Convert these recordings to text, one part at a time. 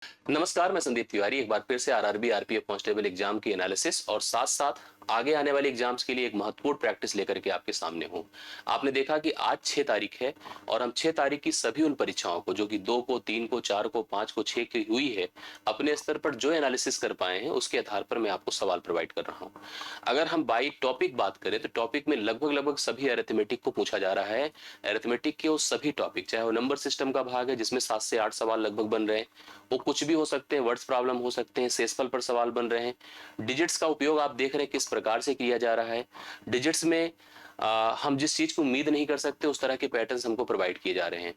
नमस्कार, मैं संदीप तिवारी एक बार फिर से आरआरबी आरपीएफ कांस्टेबल एग्जाम की एनालिसिस और साथ साथ आगे आने वाले एग्जाम्स के लिए एक महत्वपूर्ण प्रैक्टिस लेकर के आपके सामने हूं। आपने देखा कि आज 6 तारीख है और हम 6 तारीख की सभी उन परीक्षाओं को जो कि 2 को, 3 को, 4 को, 5 को, 6 की हुई है, अपने स्तर पर जो एनालिसिस कर पाए हैं उसके आधार पर मैं आपको सवाल प्रोवाइड कर रहा हूं। अगर हम बाई टॉपिक बात करें तो टॉपिक में लगभग लगभग सभी अरिथमेटिक को पूछा जा रहा है। अरिथमेटिक के वो सभी टॉपिक, चाहे वो नंबर सिस्टम का भाग है जिसमें 7 से 8 सवाल लगभग बन रहे हैं, वो कुछ भी हो सकते हैं, वर्ड्स प्रॉब्लम हो सकते हैं, सेसफल पर सवाल बन रहे हैं। डिजिट्स का उपयोग आप देख रहे हैं किस प्रकार से किया जा रहा है। डिजिट्स में हम जिस चीज को उम्मीद नहीं कर सकते उस तरह के पैटर्न्स हमको प्रोवाइड किए जा रहे हैं।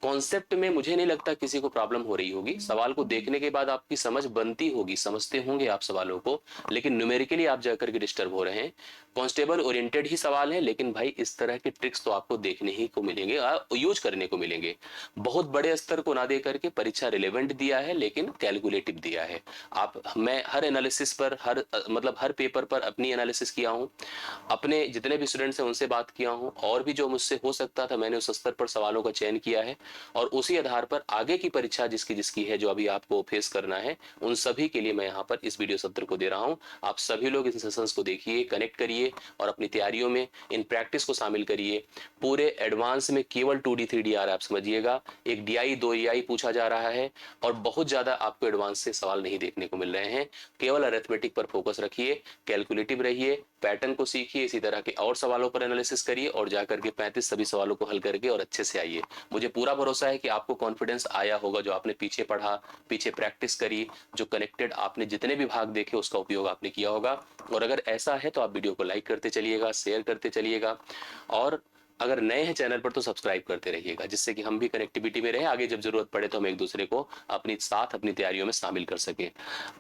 कॉन्सेप्ट में मुझे नहीं लगता किसी को प्रॉब्लम हो रही होगी। सवाल को देखने के बाद आपकी समझ बनती होगी, समझते होंगे आप सवालों को, लेकिन न्यूमेरिकली आप जाकर के डिस्टर्ब हो रहे हैं। कांस्टेबल ओरिएंटेड ही सवाल है, लेकिन भाई इस तरह के ट्रिक्स तो आपको देखने ही को मिलेंगे, यूज करने को मिलेंगे। बहुत बड़े स्तर को ना दे करके परीक्षा रिलेवेंट दिया है, लेकिन कैलकुलेटिव दिया है। मैं हर एनालिसिस पर, मतलब हर पेपर पर अपनी एनालिसिस किया हूं, अपने जितने भी स्टूडेंट्स हैं उनसे बात किया हूं, और भी जो मुझसे हो सकता था मैंने उस स्तर पर सवालों का चयन किया है, और उसी आधार पर आगे की परीक्षा जिसकी जिसकी है, जो अभी आपको फेस करना है, उन सभी के लिए मैं यहाँ पर इस वीडियो सत्र को दे रहा हूँ। आप सभी लोग इन सेशंस को देखिए, कनेक्ट करिए और अपनी तैयारियों में इन प्रैक्टिस को शामिल करिए। पूरे एडवांस में केवल 2D 3D आ रहा है, आप समझिएगा। एक DI 2 EI पूछा जा रहा है और बहुत ज्यादा आपको एडवांस से सवाल नहीं देखने को मिल रहे हैं। केवल अरिथमेटिक पर फोकस रखिए, कैलकुलेटिव रहिए, पैटर्न को सीखिए, इसी तरह के और सवालों पर एनालिसिस करिए और जाकर के 35 सभी सवालों को हल करके और अच्छे से आइए। मुझे पूरा भरोसा है कि आपको कॉन्फिडेंस आया होगा, जो आपने पीछे पढ़ा, पीछे प्रैक्टिस करी, जो कनेक्टेड आपने जितने भी भाग देखे उसका उपयोग आपने किया होगा। और अगर ऐसा है तो आप वीडियो को लाइक करते चलिएगा, शेयर करते चलिएगा, और अगर नए हैं चैनल पर तो सब्सक्राइब करते रहिएगा, जिससे कि हम भी कनेक्टिविटी में रहे, आगे जब जरूरत पड़े तो हम एक दूसरे को अपनी साथ अपनी तैयारियों में शामिल कर सके।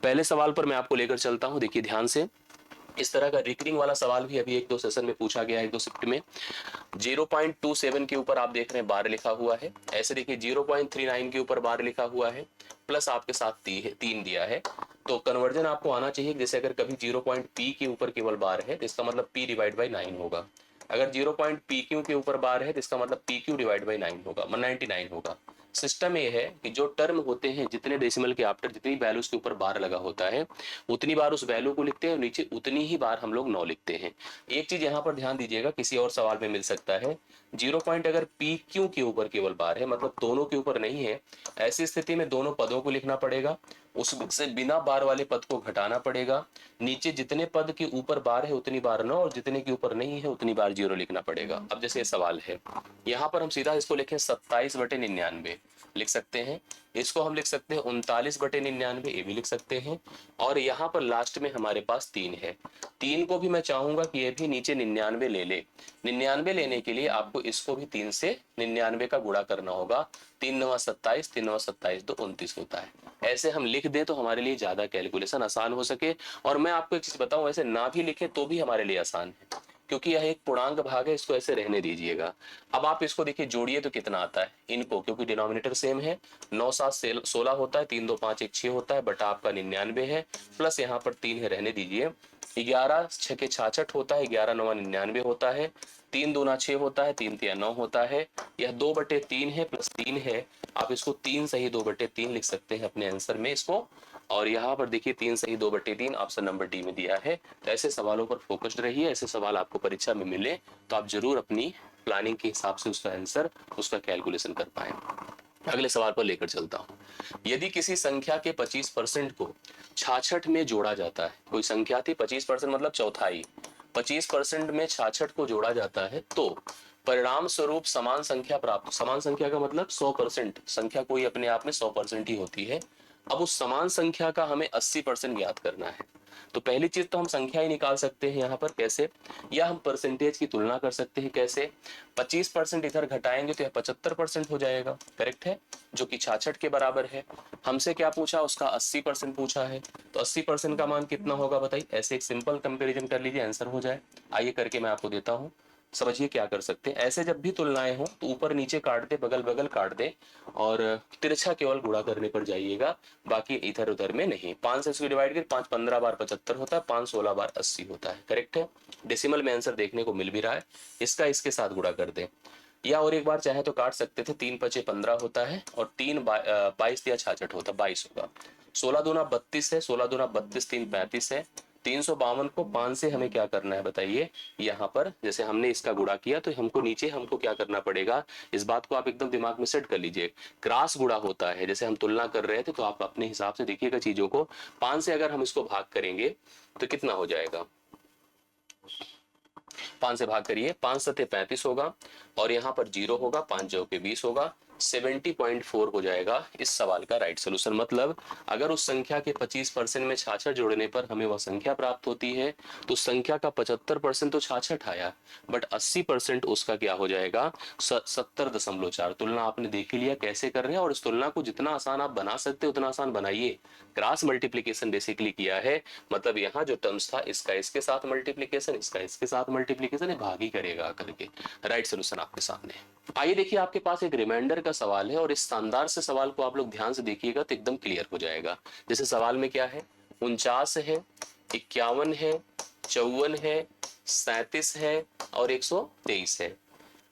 पहले सवाल पर मैं आपको लेकर चलता हूं, देखिए ध्यान से। इस तरह का रिकरिंग वाला सवाल भी अभी एक दो सेशन में पूछा गया है, एक दो शिफ्ट में। 0.27 के ऊपर आप देख रहे हैं बार लिखा हुआ है, ऐसे देखिए 0.39 के ऊपर बार लिखा हुआ है, प्लस आपके साथ 3 दिया है। तो कन्वर्जन आपको आना चाहिए, जैसे अगर कभी 0.P के ऊपर केवल बार है तो इसका मतलब P डिवाइड बाई 9 होगा। अगर 0.PQ के ऊपर बार है तो इसका मतलब PQ डिवाइड बाई 9 होगा, 99 होगा। सिस्टम ये है कि जो टर्म होते हैं, जितने डेसिमल के आफ्टर जितनी वैल्यूज के ऊपर बार लगा होता है, उतनी बार उस वैल्यू को लिखते हैं और नीचे उतनी ही बार हम लोग 9 लिखते हैं। एक चीज यहाँ पर ध्यान दीजिएगा, किसी और सवाल में मिल सकता है 0 पॉइंट अगर PQ के ऊपर केवल बार है, मतलब दोनों के ऊपर नहीं है, ऐसी स्थिति में दोनों पदों को लिखना पड़ेगा, उससे बिना बार वाले पद को घटाना पड़ेगा, नीचे जितने पद के ऊपर बार है उतनी बार 9 और जितने के ऊपर नहीं है उतनी बार 0 लिखना पड़ेगा। अब जैसे सवाल है, यहाँ पर हम सीधा इसको लिखें 27/99 लिख सकते हैं, इसको हम लिख सकते हैं 39/99, ये भी लिख सकते हैं, और यहाँ पर लास्ट में हमारे पास 3 है। 3 को भी मैं चाहूंगा कि ये भी नीचे 99 ले ले। 99 लेने के लिए आपको इसको भी 3 से 99 का गुणा करना होगा। 3 9 27, 3 9 27, तो 29 होता है। ऐसे हम लिख दें तो हमारे लिए ज्यादा कैलकुलेशन आसान हो सके। और मैं आपको एक चीज बताऊं, ऐसे ना भी लिखे तो भी हमारे लिए आसान है, क्योंकि यह एक पूर्णांक भाग है, इसको ऐसे रहने दीजिएगा। अब आप इसको देखिए, जोड़िए तो कितना आता है इनको, क्योंकि डिनोमिनेटर सेम है। 9 7 16 होता है, 3 2 5 1 6 होता है, बटा आपका 99 है, प्लस यहाँ पर 3 है, रहने दीजिए। 11 6 के 66 होता है, 11 9 99 होता है, 3 दूना 6 होता है, 3 3 9 होता है, यह 2/3 है, प्लस 3 है। आप इसको 3 सही 2/3 लिख सकते हैं अपने आंसर में इसको। और यहाँ पर देखिए 3 सही 2/3 ऑप्शन नंबर डी में दिया है। तो ऐसे सवालों पर फोकस्ड रहिए, ऐसे सवाल आपको परीक्षा में मिले तो आप जरूर अपनी प्लानिंग के हिसाब से उसका आंसर, उसका कैलकुलेशन कर पाए। अगले सवाल पर लेकर चलता हूं। यदि किसी संख्या के 25% को 66 में जोड़ा जाता है, कोई संख्या थी 25% मतलब चौथाई, 25% में 66 को जोड़ा जाता है, तो परिणाम स्वरूप समान संख्या प्राप्त। समान संख्या का मतलब 100%, संख्या कोई अपने आप में 100% ही होती है। अब उस समान संख्या का हमें 80% ज्ञात करना है। तो पहली चीज तो हम संख्या ही निकाल सकते हैं यहाँ पर, कैसे, या हम परसेंटेज की तुलना कर सकते हैं, कैसे। 25% इधर घटाएंगे तो यह 75% हो जाएगा, करेक्ट है, जो कि 66 के बराबर है। हमसे क्या पूछा, उसका 80% पूछा है, तो 80% का मान कितना होगा बताइए। ऐसे एक सिंपल कंपेरिजन कर लीजिए, आंसर हो जाए। आइए करके मैं आपको देता हूँ, समझिए क्या कर सकते हैं। ऐसे जब भी तुलनाएं हो तो ऊपर नीचे काट दे, बगल बगल काट दे, और तिरछा केवल गुणा करने पर जाइएगा, बाकी इधर उधर में नहीं। 5 से इसको डिवाइड कर, 5 15 बार 75 होता है, 5 16 बार 80 होता है, करेक्ट है। डेसिमल में आंसर देखने को मिल भी रहा है, इसका इसके साथ गुणा कर दे। या और एक बार चाहे तो काट सकते थे, 3 पचे 15 होता है और 22 या 66 होता, 22 होगा। 16 दूना 32 है, 16 दूना 32, 3 35 है। 352 को 5 से हमें क्या करना है बताइए, यहाँ पर जैसे हमने इसका गुणा किया तो हमको नीचे हमको क्या करना पड़ेगा, इस बात को आप एकदम दिमाग में सेट कर लीजिए। क्रॉस गुणा होता है, जैसे हम तुलना कर रहे थे तो आप अपने हिसाब से देखिएगा चीजों को। 5 से अगर हम इसको भाग करेंगे तो कितना हो जाएगा, 5 से भाग करिए, 5 सत्ते 35 होगा और यहाँ पर 0 होगा, 5 चौके 20 होगा, 70.4 हो जाएगा इस सवाल का राइट सोल्यूशन। मतलब अगर उस संख्या के 25% में 66 जोड़ने पर हमें वह संख्या प्राप्त होती है तो संख्या का 75% तो 66 आया, बट 80% उसका क्या हो जाएगा, 70.4। तुलना आपने देख ही लिया कैसे कर रहे हैं, और इस तुलना को जितना आसान आप बना सकते हो उतना आसान बनाइए। क्रॉस मल्टीप्लीकेशन बेसिकली किया है, मतलब यहाँ जो टर्म्स था इसका इसके साथ मल्टीप्लीकेशन, इसका इसके साथ मल्टीप्लीकेशन, भाग ही करेगा करके। राइट सोल्यूशन आपके सामने। आइए देखिए, आपके पास एक रिमाइंडर का सवाल है और इस शानदार से सवाल को आप लोग ध्यान से देखिएगा तो एकदम क्लियर हो जाएगा। जैसे सवाल में क्या है, 49 है, 51 है, 54 है, 37 है और 123 है।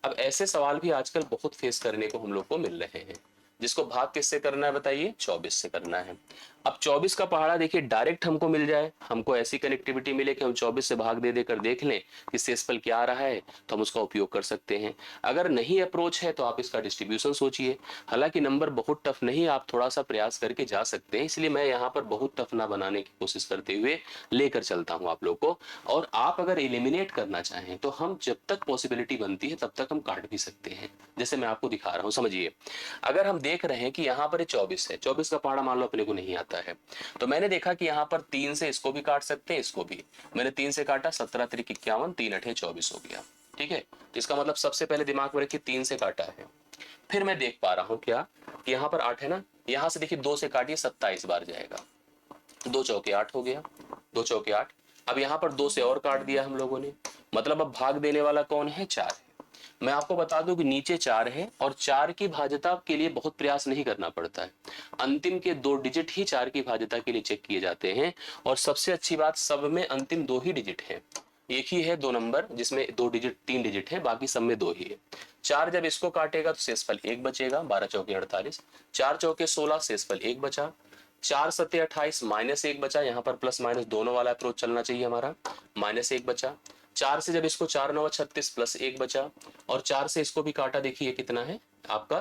अब ऐसे सवाल भी आजकल बहुत फेस करने को हम लोग को मिल रहे हैं, जिसको भाग किससे करना है बताइए, 24 से करना है। अब 24 का पहाड़ा देखिए डायरेक्ट हमको मिल जाए, हमको ऐसी कनेक्टिविटी मिले कि हम 24 से भाग दे देकर देख लें कि शेषफल क्या आ रहा है, तो हम उसका उपयोग कर सकते हैं। अगर नहीं अप्रोच है तो आप इसका डिस्ट्रीब्यूशन सोचिए। हालांकि नंबर बहुत टफ नहीं, आप थोड़ा सा प्रयास करके जा सकते हैं, इसलिए मैं यहाँ पर बहुत टफ ना बनाने की कोशिश करते हुए लेकर चलता हूँ आप लोग को। और आप अगर एलिमिनेट करना चाहें तो हम जब तक पॉसिबिलिटी बनती है तब तक हम काट भी सकते हैं, जैसे मैं आपको दिखा रहा हूँ। समझिए, अगर हम देख रहे हैं कि यहाँ पर 24 है, 24 का पहाड़ा मान लो अपने को नहीं आता है, तो मैंने देखा कि यहाँ पर 3 से इसको भी काट सकते हैं, इसको भी। मैंने 3 से काटा, 17 3 51, 3 8 24 हो गया। ठीक है, तो इसका मतलब सबसे पहले दिमाग में रखिए 3 से काटा है। फिर मैं देख पा रहा हूँ क्या कि यहाँ पर 8 है ना, यहाँ से देखिए 2 से काटिए, 27 बार जाएगा, 2 चौके 8 हो गया, 2 चौके 8। अब यहाँ पर 2 से और काट दिया हम लोगों ने, मतलब अब भाग देने वाला कौन है, 4 है। मैं आपको बता दूं कि नीचे 4 है और 4 की भाज्यता के लिए बहुत प्रयास नहीं करना पड़ता है, अंतिम के 2 डिजिट ही 4 की भाज्यता के लिए चेक किए जाते हैं। और सबसे अच्छी बात, सब में अंतिम 2 ही डिजिट है, एक ही है 2 नंबर जिसमें 2 डिजिट 3 डिजिट है, बाकी सब में 2 ही है। 4 जब इसको काटेगा तो शेषफल 1 बचेगा, 12 चौके 48, 4 चौके 16, शेषफल 1 बचा, 4 सत्ते 28, -1 बचा, यहाँ पर प्लस माइनस दोनों वाला अप्रोच चलना चाहिए हमारा, -1 बचा। 4 से जब इसको 4 9 36, प्लस 1 बचा, और 4 से इसको भी काटा, देखिए कितना है आपका,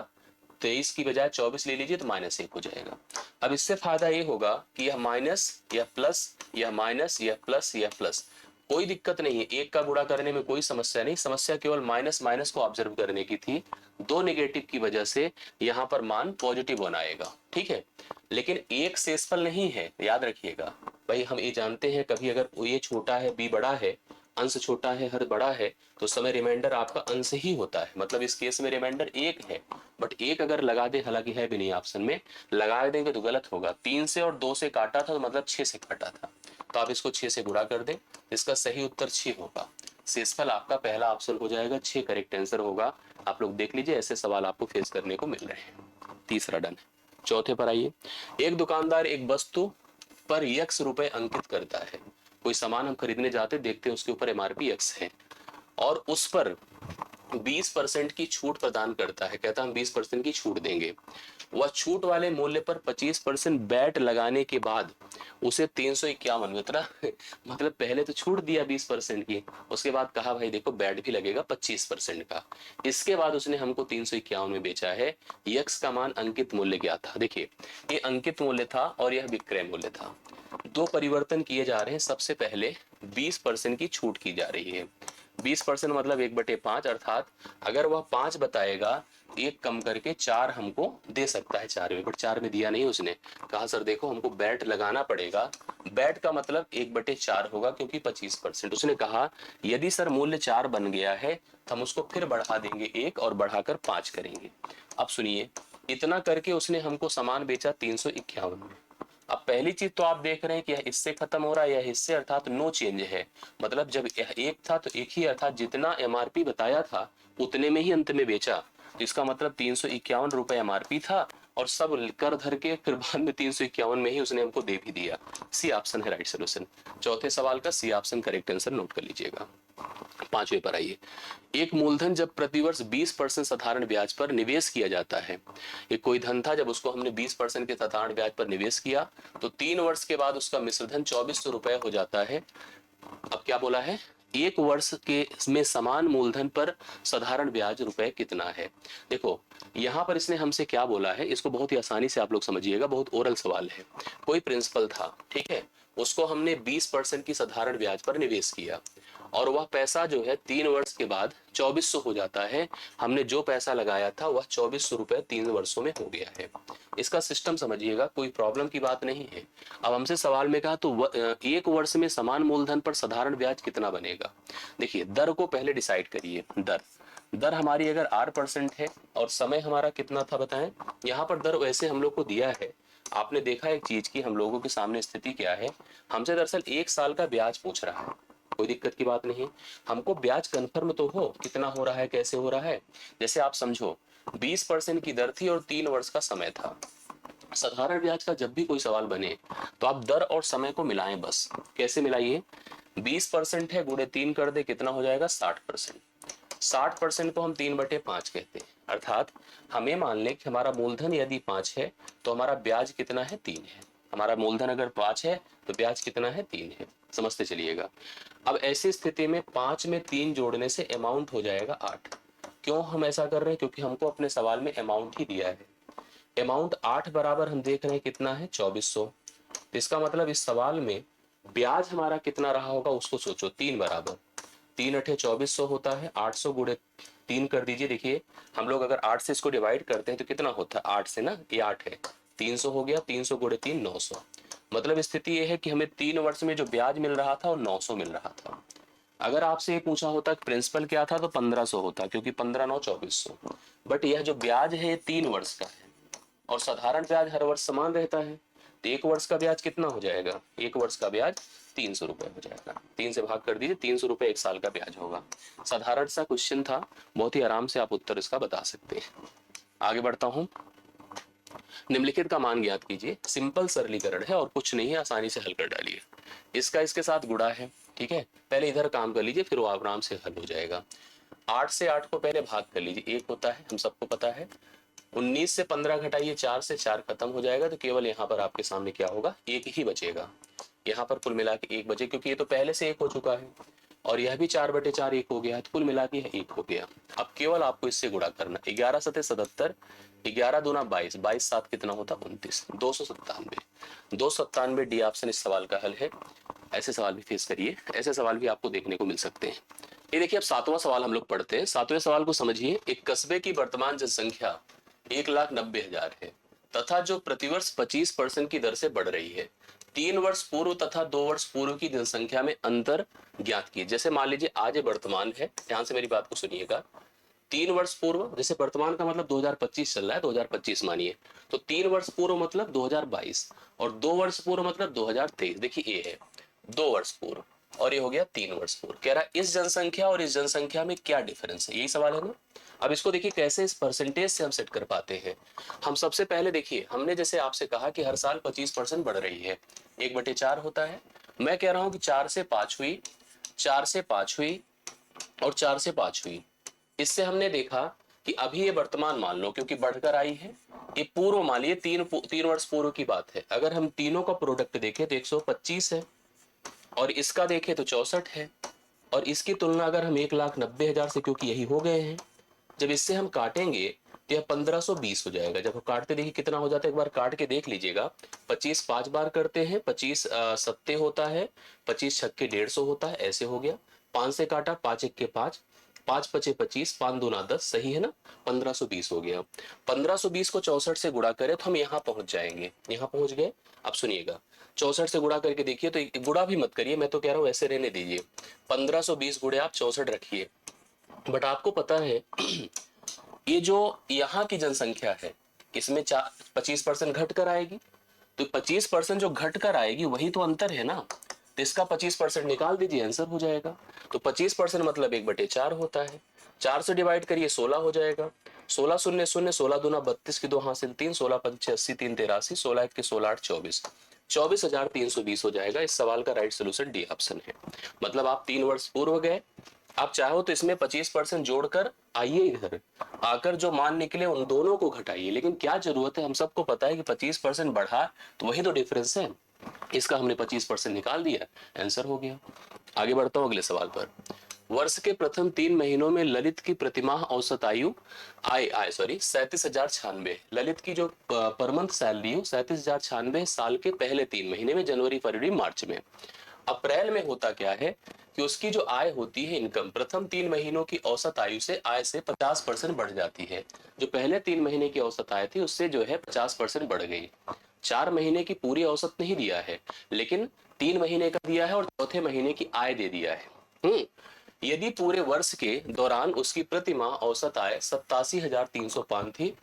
23 की बजाय 24 ले लीजिए तो -1 हो जाएगा। अब इससे फायदा ये होगा कि यह माइनस, यह प्लस, यह माइनस, यह प्लस, यह प्लस, कोई दिक्कत नहीं है, एक का गुणा करने में कोई समस्या नहीं, समस्या केवल माइनस माइनस को ऑब्जर्व करने की थी। 2 नेगेटिव की वजह से यहाँ पर मान पॉजिटिव होना आएगा, ठीक है। लेकिन एक शेषफल नहीं है, याद रखिएगा भाई, हम ये जानते हैं कभी अगर ये छोटा है बी बड़ा है, अंश छोटा है हर बड़ा है, तो समय रिमाइंडर आपका अंश ही होता है, मतलब इस केस में रिमाइंडर 1 है। बट 1 अगर लगा दे, हालांकि है भी नहीं ऑप्शन में, लगा देंगे तो गलत होगा। 3 से और 2 से काटा था तो मतलब 6 से काटा था, तो आप इसको 6 से गुणा कर दें, इसका सही उत्तर 6 होगा। शेषफल आपका पहला ऑप्शन हो जाएगा, 6 करेक्ट आंसर होगा। आप लोग देख लीजिए, ऐसे सवाल आपको फेस करने को मिल रहे हैं। तीसरा डन है। चौथे पर आइए, एक दुकानदार एक वस्तु पर x रुपए अंकित करता है। कोई सामान हम खरीदने जाते, देखते हैं उसके ऊपर एमआरपी x है और उस पर 20% की छूट प्रदान करता है, कहता हम 20% की छूट देंगे। वह छूट वाले मूल्य पर 25% बैट लगाने के बाद उसे 351, मतलब पहले तो छूट दिया 20% की, उसके बाद कहा भाई देखो बैट भी लगेगा 25% का, इसके बाद उसने हमको 351 में बेचा है। यक्स का मान अंकित मूल्य क्या था, देखिए ये अंकित मूल्य था और यह विक्रय मूल्य था। दो परिवर्तन किए जा रहे हैं, सबसे पहले 20% की छूट की जा रही है। 20% मतलब 1/5, अर्थात अगर वह 5 बताएगा, एक कम करके 4 हमको दे सकता है 4 में, बट 4 में दिया नहीं उसने। कहा सर देखो हमको बैट लगाना पड़ेगा, बैट का मतलब 1/4 होगा क्योंकि 25%। उसने कहा यदि सर मूल्य 4 बन गया है तो हम उसको फिर बढ़ा देंगे 1 और बढ़ाकर 5 करेंगे। अब सुनिए, इतना करके उसने हमको सामान बेचा 351 में। अब पहली चीज तो आप देख रहे हैं कि यह इससे खत्म हो रहा है, यह इससे, अर्थात नो चेंज है। मतलब जब यह एक था तो एक ही, अर्थात जितना एमआरपी बताया था उतने में ही अंत में बेचा, तो इसका मतलब 351 रुपए एमआरपी था और सब कर धर के फिर बाद में 351 में ही उसने हमको दे भी दिया। सी ऑप्शन है राइट सोल्यूशन। चौथे सवाल का C option correct answer note कर लीजिएगा। पांचवे पर आइए। एक मूलधन जब प्रतिवर्ष 20% साधारण ब्याज पर निवेश किया जाता है, एक कोई धन था, जब उसको हमने 20% के साधारण ब्याज पर निवेश किया तो 3 वर्ष के बाद उसका मिश्र धन 2400 रुपए हो जाता है। अब क्या बोला है, एक वर्ष के में समान मूलधन पर साधारण ब्याज रुपए कितना है। देखो यहां पर इसने हमसे क्या बोला है, इसको बहुत ही आसानी से आप लोग समझिएगा, बहुत ओरल सवाल है। कोई प्रिंसिपल था, ठीक है, उसको हमने 20% की साधारण ब्याज पर निवेश किया और वह पैसा जो है 3 वर्ष के बाद 2400 हो जाता है। हमने जो पैसा लगाया था वह 2400 रुपए 3 वर्षों में हो गया है। इसका सिस्टम समझिएगा, कोई प्रॉब्लम की बात नहीं है। अब हमसे सवाल में कहा तो एक वर्ष में समान मूलधन पर साधारण ब्याज कितना बनेगा। देखिए दर को पहले डिसाइड करिए। दर हमारी अगर 8% है और समय हमारा कितना था बताएं। यहाँ पर दर वैसे हम लोग को दिया है, आपने देखा एक चीज की हम लोगों के सामने स्थिति क्या है, हमसे दरअसल 1 साल का ब्याज पूछ रहा है। कोई दिक्कत की बात नहीं, हमको ब्याज कंफर्म तो हो कितना हो रहा है, कैसे हो रहा है। जैसे आप समझो 20% की दर थी और 3 वर्ष का समय था। साधारण ब्याज का जब भी कोई सवाल बने तो आप दर और समय को मिलाएं बस। कैसे मिलाइए, 20% है गुणे 3 कर दे, कितना हो जाएगा 60%। 60% को हम 3/5 कहते हैं, अर्थात हमें मान लें कि हमारा मूलधन यदि 5 है तो हमारा ब्याज कितना है 3 है। हमारा मूलधन अगर 5 है तो ब्याज कितना है 3 है, समझते चलिएगा। अब ऐसी स्थिति में 5 में 3 जोड़ने से अमाउंट हो जाएगा 8। क्यों हम ऐसा कर रहे हैं, क्योंकि हमको अपने सवाल में अमाउंट ही दिया है। अमाउंट 8 बराबर हम देख रहे हैं कितना है 2400। तो इसका मतलब इस सवाल में ब्याज हमारा कितना रहा होगा उसको सोचो। 3 बराबर 3 × 8 = 2400 होता है, 800 गुणे 3 कर दीजिए। देखिए हम लोग अगर 8 से इसको डिवाइड करते हैं तो कितना होता है, 8 से ना, ये 8 है, 300 हो गया, 300 गुणे 3 900। मतलब स्थिति ये है कि हमें 3 वर्ष में जो ब्याज मिल रहा था वो 900 मिल रहा था। अगर आपसे ये पूछा होता कि प्रिंसिपल क्या था तो 1500 होता, क्योंकि 15 9 2400। बट यह जो ब्याज है ये 3 वर्ष का है और साधारण ब्याज हर वर्ष समान रहता है। तो 1 वर्ष का ब्याज कितना हो जाएगा, 1 वर्ष का ब्याज 300 रुपए हो जाएगा। 3 से भाग कर दीजिए, 300 रुपए 1 साल का ब्याज होगा। साधारण सा क्वेश्चन था, बहुत ही आराम से आप उत्तर इसका बता सकते हैं। आगे बढ़ता हूं, निम्नलिखित का मान ज्ञात कीजिए। सिंपल सरलीकरण है और कुछ नहीं है, आसानी से हल कर डालिए। इसका इसके साथ गुणा है, ठीक है, पहले इधर काम कर लीजिए फिर वो आराम से हल हो जाएगा। 8 से 8 को पहले भाग कर लीजिए, 1 होता है, हम सबको पता है। 19 से 15 घटाइए, 4 से 4 खत्म हो जाएगा, तो केवल यहाँ पर आपके सामने क्या होगा, 1 ही बचेगा। यहाँ पर कुल मिला के 1 बचे, क्योंकि ये तो पहले से 1 हो चुका है और यह भी 4/4 1 हो गया है, तो कुल मिला के 1 हो गया। अब केवल आपको इससे गुणा करना, 11 × 7 = 77, 11 दूना 22, 22 7 कितना होता 29, 297। 297 डी ऑप्शन इस सवाल का हल है। ऐसे सवाल भी फेस करिए, ऐसे सवाल भी आपको देखने को मिल सकते हैं। ये देखिए अब 7वां सवाल हम लोग पढ़ते हैं। 7वें सवाल को समझिए। एक कस्बे की वर्तमान जनसंख्या 1,90,000 है तथा जो प्रतिवर्ष 25% की दर से बढ़ रही है। 3 वर्ष पूर्व तथा 2 वर्ष पूर्व की जनसंख्या में अंतर ज्ञात कीजिए। जैसे मान लीजिए आज ये वर्तमान है, ध्यान से मेरी बात को सुनिएगा। 3 वर्ष पूर्व, जैसे वर्तमान का मतलब 2025 चल रहा है, 2025 मानिए, तो 3 वर्ष पूर्व मतलब 2022 और 2 वर्ष पूर्व मतलब 2023। देखिए ये है 2 वर्ष पूर्व और ये हो गया 3 वर्ष पूर्व। कह रहा है इस जनसंख्या और इस जनसंख्या में क्या डिफरेंस है, यही सवाल है ना। अब इसको देखिए कैसे इस परसेंटेज से हम सेट कर पाते हैं। हम सबसे पहले देखिए, हमने जैसे आपसे कहा कि हर साल 25% बढ़ रही है, 1/4 होता है। मैं कह रहा हूं कि 4 से 5 हुई, 4 से 5 हुई और 4 से 5 हुई। इससे हमने देखा कि अभी ये वर्तमान मान लो, क्योंकि बढ़कर आई है। ये पूर्व मान लिए, 3 वर्ष पूर्व की बात है। अगर हम तीनों का प्रोडक्ट देखें तो 125 है और इसका देखें तो 64 है और इसकी तुलना अगर हम 1,90,000 से, क्योंकि यही हो गए हैं, जब इससे हम काटेंगे तो यह 1520 हो जाएगा। जब हम काटते देखिए कितना हो जाता है, एक बार काट के देख लीजिएगा। 25 5 बार करते हैं, 25 सत्ते होता है, 25 छक्के 150 होता है, ऐसे हो गया। 5 से काटा, 5 1 के 5, 5 5 25, 5 दूना 10, सही है ना, 1520 हो गया। 1520 को 64 से गुणा करें तो हम यहाँ पहुंच जाएंगे, यहाँ पहुंच गए। अब सुनिएगा, 64 से गुणा करके देखिए, तो गुणा भी मत करिए, मैं तो कह रहा हूँ ऐसे रहने दीजिए। 1520 गुणे आप 64 रखिए। बट आपको पता है ये जो यहाँ की जनसंख्या है इसमें 25% घट कर आएगी, तो 25% जो घट कर आएगी वही तो अंतर है ना। तो इसका 25% निकाल दीजिए, आंसर हो जाएगा। तो 25% मतलब 1/4 होता है। 4 से डिवाइड करिए, 16 हो जाएगा। 16 0 0, 16 दूना 32 की 2 हासिल 3, 16 5 80 3 83, 16 1 के 16 8 24। 24,320 हो जाएगा। इस सवाल का राइट सोल्यूशन डी ऑप्शन है। मतलब आप 3 वर्ष पूर्व गए, आप चाहो तो इसमें 25% जोड़कर आइए, इधर आकर जो मान निकले उन दोनों को घटाइए, लेकिन क्या जरूरत है, हम सबको पता है कि 25% बढ़ा तो वही तो डिफरेंस है। इसका हमने 25% निकाल दिया, आंसर हो गया। आगे बढ़ता हूं अगले सवाल पर। वर्ष के प्रथम 3 महीनों में ललित की प्रतिमाह औसत आयु आय आय सॉरी 37,096। ललित की जो पर मंथ सैलरी हो 37,096 साल के पहले 3 महीने में, जनवरी फरवरी मार्च में। अप्रैल में होता क्या है कि उसकी जो आय होती है, इनकम, प्रथम 3 महीनों की औसत आयु से आय से 50% बढ़ जाती है। जो पहले 3 महीने की औसत आय थी उससे जो है 50% बढ़ गई। 4 महीने की पूरी औसत नहीं दिया है, लेकिन 3 महीने का दिया है और चौथे महीने की आय दे दिया है। यदि पूरे वर्ष के दौरान उसकी प्रति माह औसत आय 87,305 थी,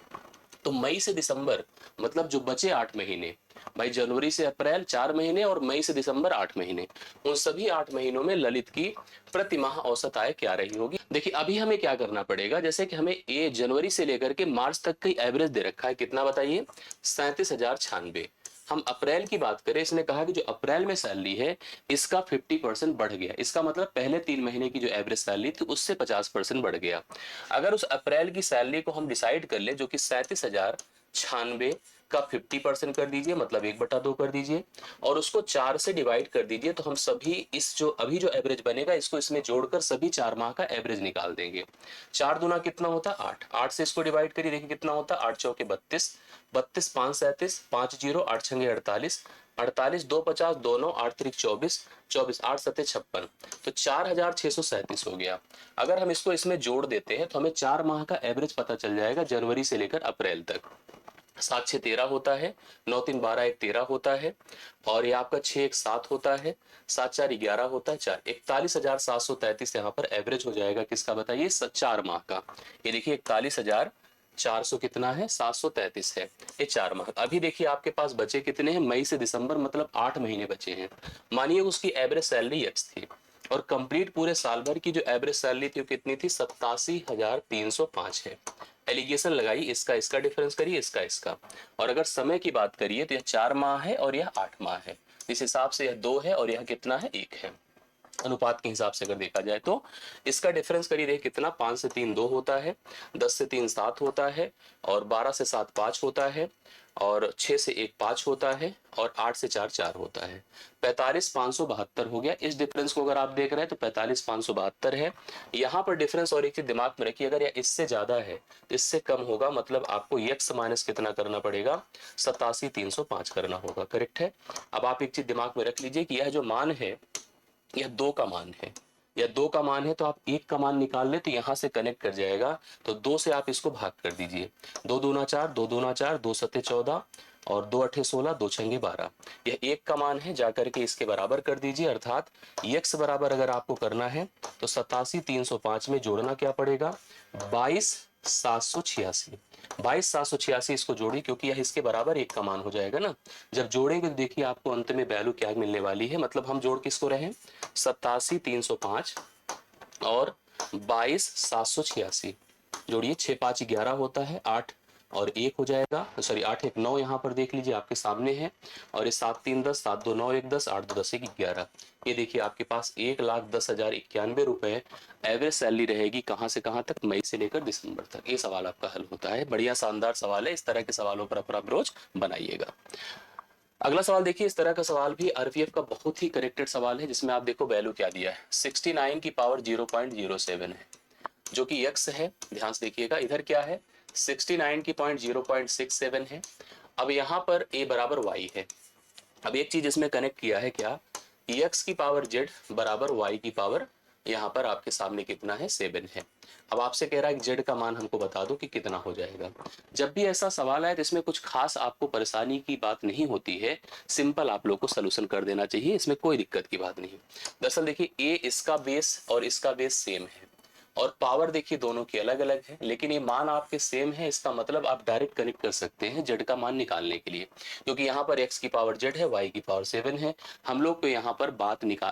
तो मई से दिसंबर, मतलब जो बचे 8 महीने, भाई जनवरी से अप्रैल 4 महीने और मई से दिसंबर 8 महीने, उन सभी 8 महीनों में ललित की प्रति माह औसत आय क्या रही होगी। देखिए अभी हमें क्या करना पड़ेगा, जैसे कि हमें ये जनवरी से लेकर के मार्च तक का एवरेज दे रखा है, कितना बताइए, 37,096। हम अप्रैल की बात करें, इसने कहा कि जो अप्रैल में सैलरी है इसका 50% बढ़ गया, इसका मतलब पहले 3 महीने की जो एवरेज सैलरी थी उससे 50% बढ़ गया। अगर उस अप्रैल की सैलरी को हम डिसाइड कर ले, जो कि 37,096 का 50% कर दीजिए, मतलब 1/2 कर दीजिए, और उसको 4 से डिवाइड कर दीजिए, तो हम सभी इस जो अभी जो एवरेज बनेगा इसको इसमें जोड़कर सभी 4 माह का एवरेज निकाल देंगे। 4 दूना कितना होता, 8, 8 से इसको डिवाइड करिए, देखिए कितना होता, 8 चौके 32, 32 5 37, 5 0, 8 छंगे 48, 48 2 50, 2 9, 8 3 24, 24 8 7 56, तो 4,637 हो गया। अगर हम इसको इसमें जोड़ देते हैं तो हमें 4 माह का एवरेज पता चल जाएगा, जनवरी से लेकर अप्रैल तक। 7 6 13 होता है, 9 3 12 1 13 होता है, और ये आपका 6 1 7 होता है, 7 4 11 होता है, 4 41,733 यहाँ पर एवरेज हो जाएगा, किसका बताइए, 4 माह का। ये देखिए 41,400 कितना है, 733 है, ये 4 माह। अभी देखिए आपके पास बचे कितने हैं, मई से दिसंबर, मतलब 8 महीने बचे हैं। मानिए उसकी एवरेज सैलरी एक्स थी, और कंप्लीट पूरे साल भर की जो एवरेज सैलरी थी वो कितनी थी, 87,305 है। एलिगेशन लगाई, इसका इसका डिफरेंस करिए, इसका इसका, और अगर समय की बात करिए तो यह 4 माह है और यह 8 माह है। इस हिसाब से यह 2 है और यह कितना है, 1 है। अनुपात के हिसाब से अगर देखा जाए तो इसका डिफरेंस करिए, देखिए कितना, 5 से 3 2 होता है, 10 से 3 7 होता है, और 12 से 7 5 होता है, और 6 से 1 5 होता है, और 8 से 4 4 होता है। 45,572 हो गया। इस डिफरेंस को अगर आप देख रहे हैं तो 45,572 है। यहाँ पर डिफरेंस और एक चीज दिमाग में रखिए, अगर यह इससे ज्यादा है तो इससे कम होगा, मतलब आपको यक्स माइनस कितना करना पड़ेगा, 87,305 करना होगा, करेक्ट है। अब आप एक चीज दिमाग में रख लीजिए कि यह जो मान है यह 2 का मान है, या 2 का मान है, तो आप 1 का मान निकाल ले तो यहां से कनेक्ट कर जाएगा, तो 2 से आप इसको भाग कर दीजिए, 2 दूना 4, 2 दूना 4, 2 सत्ते 14, और 2 अठे 16, 2 छंगे 12, यह 1 का मान है, जाकर के इसके बराबर कर दीजिए, अर्थात x बराबर अगर आपको करना है तो 87,305 में जोड़ना क्या पड़ेगा, 22,786। 22,786 इसको जोड़ी, क्योंकि यह इसके बराबर 1 का मान हो जाएगा ना। जब जोड़ेंगे तो देखिए आपको अंत में वैल्यू क्या मिलने वाली है, मतलब हम जोड़ किसको रहे, 87,305 और 22,786, जोड़िए, 6 5 11 होता है, 8 और 1 हो जाएगा, सॉरी 8 1 9, यहाँ पर देख लीजिए आपके सामने है, और ये 7 3 10, 7 2 9 1 10, 8 2 10 1 11। ये देखिए आपके पास 1,10,091 रुपए एवरेज सैलरी रहेगी, कहाँ से कहाँ तक, मई से लेकर दिसंबर तक। ये सवाल आपका हल होता है, बढ़िया शानदार सवाल है, इस तरह के सवालों पर आप रोज बनाइएगा। अगला सवाल देखिए, इस तरह का सवाल भी आरपीएफ का बहुत ही करेक्टेड सवाल है, जिसमें आप देखो वैल्यू क्या दिया है, 69 की पावर 0.07 है, जो कि x है। ध्यान से देखिएगा, इधर क्या है, 69 की पॉइंट 0.67 है। अब यहाँ पर a बराबर y है। अब एक चीज इसमें कनेक्ट किया है क्या, x की पावर z बराबर y की पावर, यहाँ पर आपके सामने कितना है, 7 है। अब आपसे कह रहा है कि z का मान हमको बता दो कि कितना हो जाएगा। जब भी ऐसा सवाल आए तो इसमें कुछ खास आपको परेशानी की बात नहीं होती है, सिंपल आप लोग को सलूशन कर देना चाहिए, इसमें कोई दिक्कत की बात नहीं। दरअसल देखिए a इसका बेस और इसका बेस सेम है, और पावर देखिए दोनों की अलग अलग है, लेकिन ये मान आपके सेम है, इसका मतलब आप डायरेक्ट कनेक्ट कर सकते हैं जेड का मान निकालने के लिए, क्योंकि यहाँ पर x की पावर z है, y की पावर 7 है। हम लोग को यहाँ पर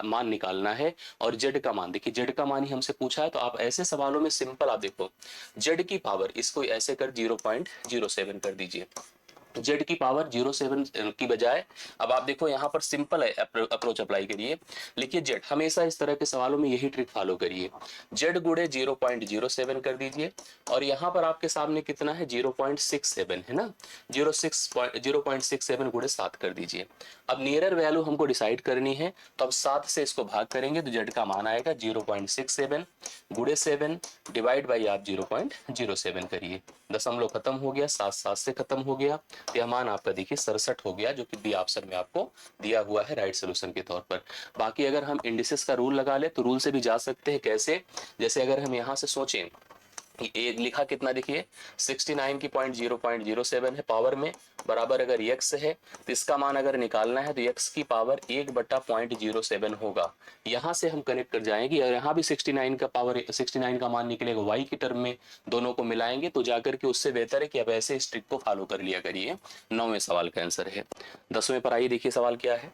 मान निकालना है, और z का मान देखिए, z का मान ही हमसे पूछा है, तो आप ऐसे सवालों में सिंपल आप देखो z की पावर इसको ऐसे कर 0.07 कर दीजिए, जेड की पावर 07 की बजाय अब आप देखो यहाँ पर सिंपल है अप्रोच अप्लाई करिए, लिखिए जेड, हमेशा इस तरह के सवालों में यही ट्रिक फॉलो करिए, जेड गुड़े 0.07 कर दीजिए और यहाँ पर आपके सामने कितना है 0.67 है ना, 0.67 गुड़े 7 कर दीजिए। अब नियरर वैल्यू हमको डिसाइड करनी है, तो अब 7 से इसको भाग करेंगे तो जेड का मान आएगा 0.67 गुड़े 7 डिवाइड बाई आप 0.07 करिए, दशमलव खत्म हो गया, 7 7 से खत्म हो गया, यह मान आपका देखिए 67 हो गया, जो कि बी ऑप्शन में आपको दिया हुआ है राइट सोल्यूशन के तौर पर। बाकी अगर हम इंडिसेस का रूल लगा ले तो रूल से भी जा सकते हैं, कैसे, जैसे अगर हम यहाँ से सोचें, ये लिखा कितना देखिए 69 की 0.07 है पावर में, बराबर अगर x है तो इसका मान अगर निकालना है तो x की पावर 1/0.07 होगा। यहाँ से हम कनेक्ट कर जाएंगे और यहाँ भी 69 का पावर 69 का मान निकलेगा y की टर्म में, दोनों को मिलाएंगे तो जाकर के उससे बेहतर है कि अब ऐसे इस ट्रिक को फॉलो कर लिया करिए। 9वें सवाल का आंसर है। 10वें पर आइए, देखिए सवाल क्या है।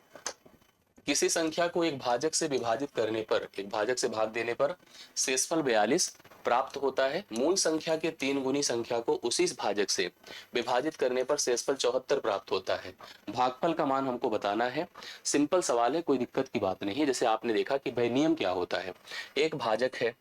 किसी संख्या को एक भाजक से विभाजित करने पर, एक भाजक से भाग देने पर शेषफल 42 प्राप्त होता है। मूल संख्या के 3 गुनी संख्या को उसी भाजक से विभाजित करने पर शेषफल 74 प्राप्त होता है। भागफल का मान हमको बताना है। सिंपल सवाल है, कोई दिक्कत की बात नहीं है। जैसे आपने देखा कि भाई नियम क्या होता है, एक भाजक है,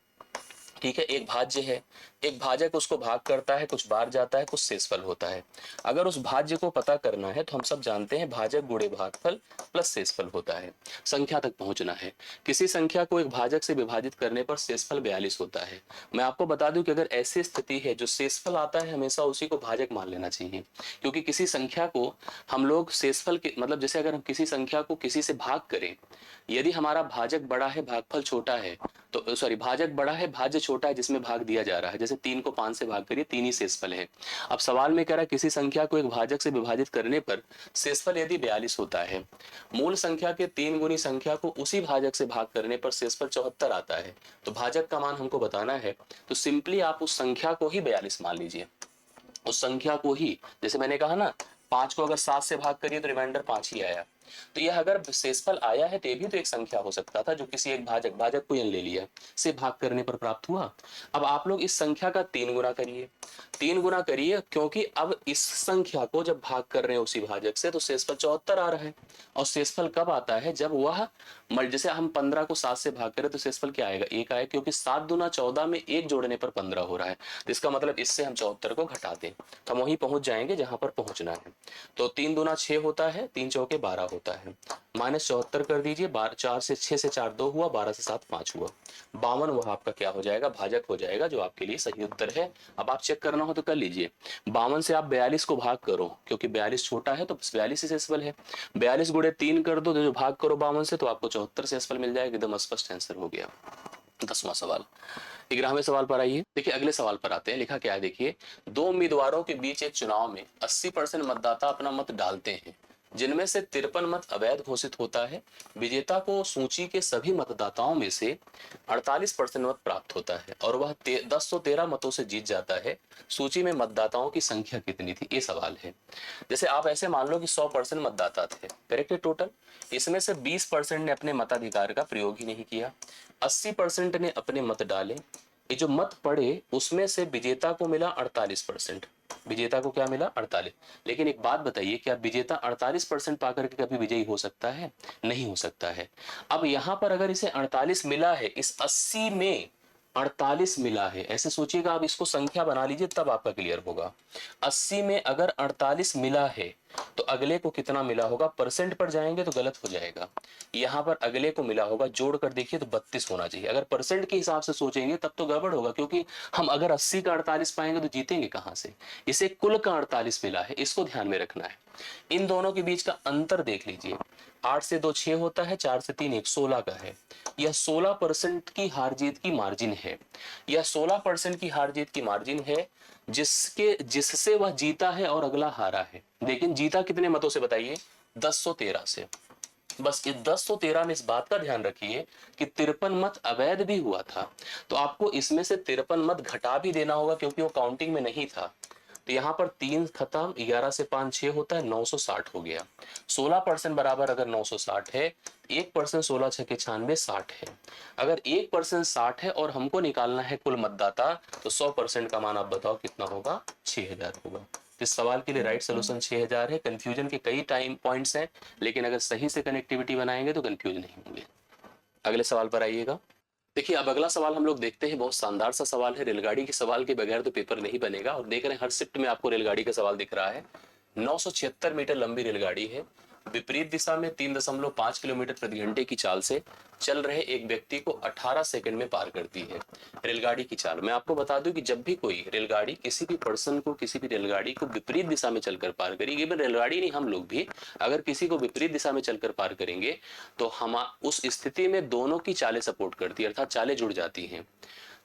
ठीक है, एक भाज्य है, एक भाजक उसको भाग करता है, कुछ बार जाता है, कुछ शेषफल होता है। अगर उस भाज्य को पता करना है तो हम सब जानते हैं भाजक गुणे भागफल प्लस शेषफल होता है, संख्या तक पहुंचना है। किसी संख्या को एक भाजक से विभाजित करने पर शेषफल 42 होता है। मैं आपको बता दूं कि अगर ऐसी स्थिति है जो शेषफल आता है हमेशा उसी को भाजक मान लेना चाहिए, क्योंकि किसी संख्या को हम लोग शेषफल के मतलब जैसे अगर हम किसी संख्या को किसी से भाग करें, यदि हमारा भाजक बड़ा है भागफल छोटा है, तो सॉरी भाजक बड़ा है भाज्य छोटा है जिसमें भाग दिया जा रहा है, जैसे 3 को 5 से भाग करिए, 3 ही शेषफल है। अब सवाल में कह रहा है किसी संख्या को एक भाजक से विभाजित करने पर शेषफल यदि 42 होता है, मूल संख्या के 3 गुनी संख्या को उसी भाजक से भाग करने पर शेषफल 74 आता है, तो भाजक का मान हमको बताना है, तो सिंपली आप उस संख्या को ही 42 मान लीजिए, उस संख्या को ही, जैसे मैंने कहा ना 5 को अगर 7 से भाग करिए तो रिमाइंडर 5 ही आया, तो यह अगर शेषफल आया है तो ये भी तो एक संख्या हो सकता था जो किसी एक भाजक को ले लिया से भाग करने पर प्राप्त हुआ। अब आप लोग इस संख्या का 3 गुना करिए, 3 गुना करिए, क्योंकि अब इस संख्या को जब भाग कर रहे हैं उसी भाजक से तो शेषफल 74 आ रहा है, और शेषफल कब आता है जब वह जैसे हम 15 को 7 से भाग करें तो शेषफल क्या आएगा, 1 आएगा, क्योंकि 7 दूना 14 में 1 जोड़ने पर 15 हो रहा है, तो इसका मतलब इससे हम 74 को घटा दें तो हम वहीं पहुंच जाएंगे जहां पर पहुंचना है। तो 3 दूना 6 होता है, 3 चौके 12 होता है, -74 कर दीजिए, 4 से 6 से 4 2 हुआ, 12 से 7 5 हुआ, 52 वह आपका क्या हो जाएगा, भाजक हो जाएगा, जो आपके लिए सही उत्तर है। अब आप चेक करना हो तो कर लीजिए, 52 से आप 42 को भाग करो, क्योंकि 42 छोटा है तो 42 ही शेषफल है, 42 गुणे 3 कर दो तो जो भाग करो 52 से तो आपको 74 शेषफल मिल जाएगा, एकदम स्पष्ट आंसर हो गया। 10वां सवाल। 11वें सवाल पर आइए, देखिए अगले सवाल पर आते हैं। लिखा क्या है देखिए, 2 उम्मीदवारों के बीच एक चुनाव में 80% मतदाता अपना मत डालते हैं, जिनमें से 53 मत अवैध घोषित होता है। विजेता को सूची के सभी मतदाताओं में से 48% मत प्राप्त होता है और वह 1013 मतों से जीत जाता है। सूची में मतदाताओं की संख्या कितनी थी, ये सवाल है। जैसे आप ऐसे मान लो कि 100% मतदाता थे, करेक्ट है टोटल, इसमें से 20% ने अपने मताधिकार का प्रयोग ही नहीं किया, 80% ने अपने मत डाले, ये जो मत पड़े उसमें से विजेता को मिला 48%, विजेता को क्या मिला 48। लेकिन एक बात बताइए, क्या विजेता 48% पाकर के कभी विजयी हो सकता है, नहीं हो सकता है। अब यहां पर अगर इसे 48 मिला है, इस 80 में 48 मिला है, ऐसे सोचिएगा, आप इसको संख्या बना लीजिए तब आपका क्लियर होगा। 80 में अगर 48 मिला है तो अगले को कितना मिला होगा, परसेंट पर जाएंगे तो गलत हो जाएगा, यहां पर अगले को मिला होगा, जोड़ कर देखिए तो 32 होना चाहिए। अगर परसेंट के हिसाब से सोचेंगे तब तो गड़बड़ होगा, क्योंकि हम अगर 80 का 48 पाएंगे तो जीतेंगे कहां से, इसे कुल का 48 मिला है, इसको ध्यान में रखना है। इन दोनों के बीच का अंतर देख लीजिए, 8 से 2 6 होता है, 4 से 3 1, 16 का है। यह 16% की हार जीत की मार्जिन है, यह 16% की हार जीत की मार्जिन है, जिससे वह जीता है और अगला हारा है। लेकिन जीता कितने मतों से बताइए, 1013 से। बस इस 1013 में इस बात का ध्यान रखिए कि 53 मत अवैध भी हुआ था, तो आपको इसमें से 53 मत घटा भी देना होगा, क्योंकि वो काउंटिंग में नहीं था। तो यहाँ पर 3 खत्म, 11 से 5 6 होता है, 960 हो गया। 16% बराबर अगर 960 है, 1% 16 छके 96 60 है। अगर 1% 60 है और हमको निकालना है कुल मतदाता, तो 100% का मान आप बताओ कितना होगा, 6000 होगा। इस सवाल के लिए राइट सोल्यूशन 6000 है। कंफ्यूजन के कई टाइम पॉइंट्स हैं, लेकिन अगर सही से कनेक्टिविटी बनाएंगे तो कंफ्यूज नहीं होंगे। अगले सवाल पर आइएगा। देखिए अब अगला सवाल हम लोग देखते हैं, बहुत शानदार सा सवाल है। रेलगाड़ी के सवाल के बगैर तो पेपर नहीं बनेगा, और देख रहे हैं हर शिफ्ट में आपको रेलगाड़ी का सवाल दिख रहा है। 976 मीटर लंबी रेलगाड़ी है। विपरीत दिशा में 3.5 किलोमीटर प्रति घंटे की चाल से चल रहे एक व्यक्ति को 18 सेकंड में पार करती है। रेलगाड़ी की चाल, मैं आपको बता दूं कि जब भी कोई रेलगाड़ी किसी भी पर्सन को, किसी भी रेलगाड़ी को विपरीत दिशा में चलकर पार करेगी, इवन रेलगाड़ी नहीं हम लोग भी अगर किसी को विपरीत दिशा में चलकर पार करेंगे तो हम उस स्थिति में दोनों की चालें सपोर्ट करती है, अर्थात चालें जुड़ जाती हैं।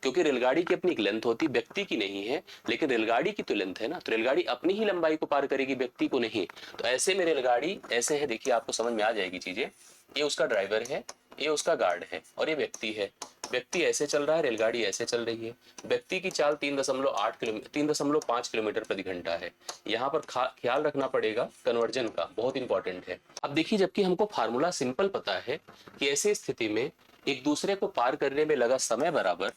क्योंकि रेलगाड़ी की अपनी एक लेंथ होती, व्यक्ति की नहीं है, लेकिन रेलगाड़ी की तो लेंथ है ना, तो रेलगाड़ी अपनी ही लंबाई को पार करेगी, व्यक्ति को नहीं। तो ऐसे में रेलगाड़ी ऐसे है, देखिए आपको समझ में आ जाएगी चीजें। ये उसका ड्राइवर है, ये उसका गार्ड है, और ये व्यक्ति है। व्यक्ति ऐसे चल रहा है, रेलगाड़ी ऐसे चल रही है। व्यक्ति की चाल 3.5 किलोमीटर प्रति घंटा है। यहाँ पर ख्याल रखना पड़ेगा कन्वर्जन का, बहुत इंपॉर्टेंट है। अब देखिए, जबकि हमको फार्मूला सिंपल पता है कि ऐसी स्थिति में एक दूसरे को पार करने में लगा समय बराबर